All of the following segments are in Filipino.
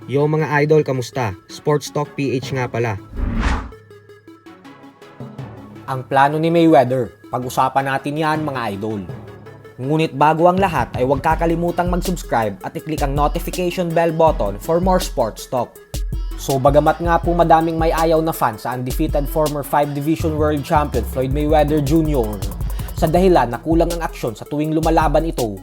Yo mga idol, kamusta? Sports Talk PH nga pala. Ang plano ni Mayweather, pag-usapan natin yan mga idol. Ngunit bago ang lahat ay huwag kakalimutang mag-subscribe at i-click ang notification bell button for more sports talk. So bagamat nga po madaming may ayaw na fan sa undefeated former 5 Division World Champion Floyd Mayweather Jr. sa dahilan na kulang ang aksyon sa tuwing lumalaban ito,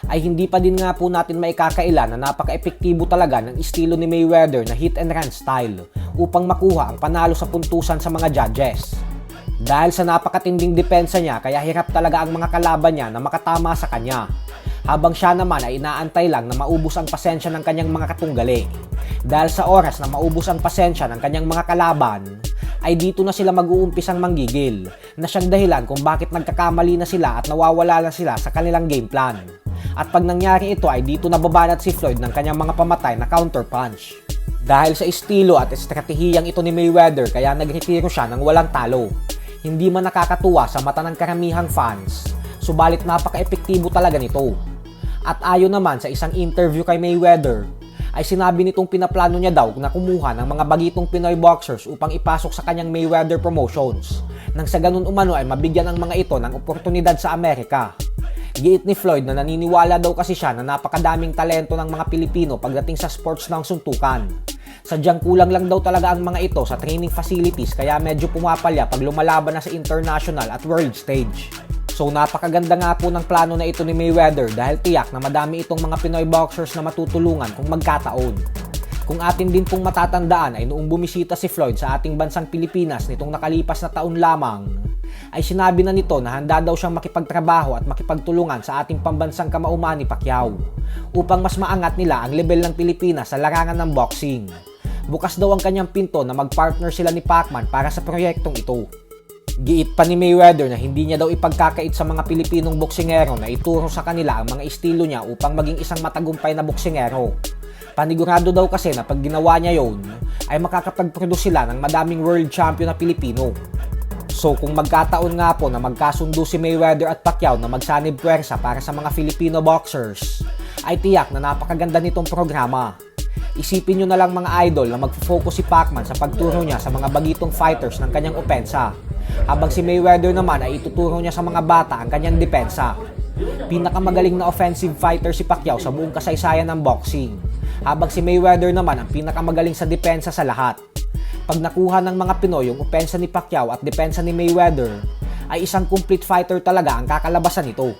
ay hindi pa din nga po natin maikakaila na napaka-epektibo talaga ng estilo ni Mayweather na hit and run style upang makuha ang panalo sa puntusan sa mga judges. Dahil sa napakatinding depensa niya, kaya hirap talaga ang mga kalaban niya na makatama sa kanya. Habang siya naman ay inaantay lang na maubos ang pasensya ng kanyang mga katunggali. Dahil sa oras na maubos ang pasensya ng kanyang mga kalaban, ay dito na sila mag-uumpisang manggigil, na siyang dahilan kung bakit nagkakamali na sila at nawawala na sila sa kanilang game plan. At pag nangyari ito ay dito nababanat si Floyd ng kanyang mga pamatay na counter punch. Dahil sa estilo at estratehiyang ito ni Mayweather kaya nagretiro siya ng walang talo. Hindi man nakakatuwa sa mata ng karamihang fans, subalit napaka-epektibo talaga nito. At ayon naman sa isang interview kay Mayweather, ay sinabi nitong pinaplano niya daw na kumuha ng mga bagitong Pinoy boxers upang ipasok sa kanyang Mayweather Promotions, nang sa ganun umano ay mabigyan ang mga ito ng oportunidad sa Amerika. Giit ni Floyd na naniniwala daw kasi siya na napakadaming talento ng mga Pilipino pagdating sa sports ng suntukan. Sadyang kulang lang daw talaga ang mga ito sa training facilities kaya medyo pumapalya pag lumalaban na sa international at world stage. So napakaganda nga po ng plano na ito ni Mayweather dahil tiyak na madami itong mga Pinoy boxers na matutulungan kung magkataon. Kung atin din pong matatandaan ay noong bumisita si Floyd sa ating bansang Pilipinas nitong nakalipas na taon lamang, ay sinabi na nito na handa daw siyang makipagtrabaho at makipagtulungan sa ating pambansang kamauman ni Pacquiao upang mas maangat nila ang level ng Pilipinas sa larangan ng boxing. Bukas daw ang kanyang pinto na mag-partner sila ni Pacman para sa proyektong ito. Giit pa ni Mayweather na hindi niya daw ipagkakait sa mga Pilipinong boksingero na ituro sa kanila ang mga estilo niya upang maging isang matagumpay na boksingero. Panigurado daw kasi na pag ginawa niya yon, ay makakapag-produce sila ng madaming world champion na Pilipino. So kung magkataon nga po na magkasundo si Mayweather at Pacquiao na magsanib puwersa para sa mga Filipino boxers, ay tiyak na napakaganda nitong programa. Isipin nyo na lang mga idol na mag-focus si Pacman sa pagturo niya sa mga bagitong fighters ng kanyang opensa, habang si Mayweather naman ay ituturo niya sa mga bata ang kanyang depensa. Pinakamagaling na offensive fighter si Pacquiao sa buong kasaysayan ng boxing, habang si Mayweather naman ang pinakamagaling sa depensa sa lahat. Pag nakuha ng mga Pinoy yung opensa ni Pacquiao at depensa ni Mayweather, ay isang complete fighter talaga ang kakalabasan nito.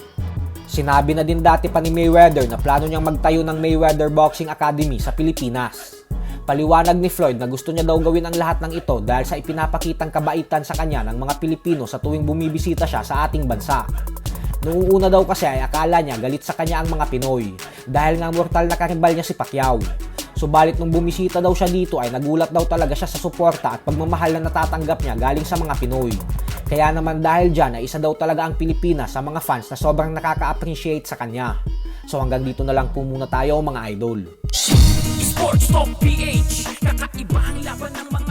Sinabi na din dati pa ni Mayweather na plano niyang magtayo ng Mayweather Boxing Academy sa Pilipinas. Paliwanag ni Floyd na gusto niya daw gawin ang lahat ng ito dahil sa ipinapakitang kabaitan sa kanya ng mga Pilipino sa tuwing bumibisita siya sa ating bansa. Noong una daw kasi ay akala niya galit sa kanya ang mga Pinoy dahil nga mortal na karibal niya si Pacquiao. Subalit nung bumisita daw siya dito ay nagulat daw talaga siya sa suporta at pagmamahal na natatanggap niya galing sa mga Pinoy. Kaya naman dahil dyan ay isa daw talaga ang Pilipinas sa mga fans na sobrang nakaka-appreciate sa kanya. So hanggang dito na lang po muna tayo mga idol. Sports Talk PH, kakaiba ang laban ng mga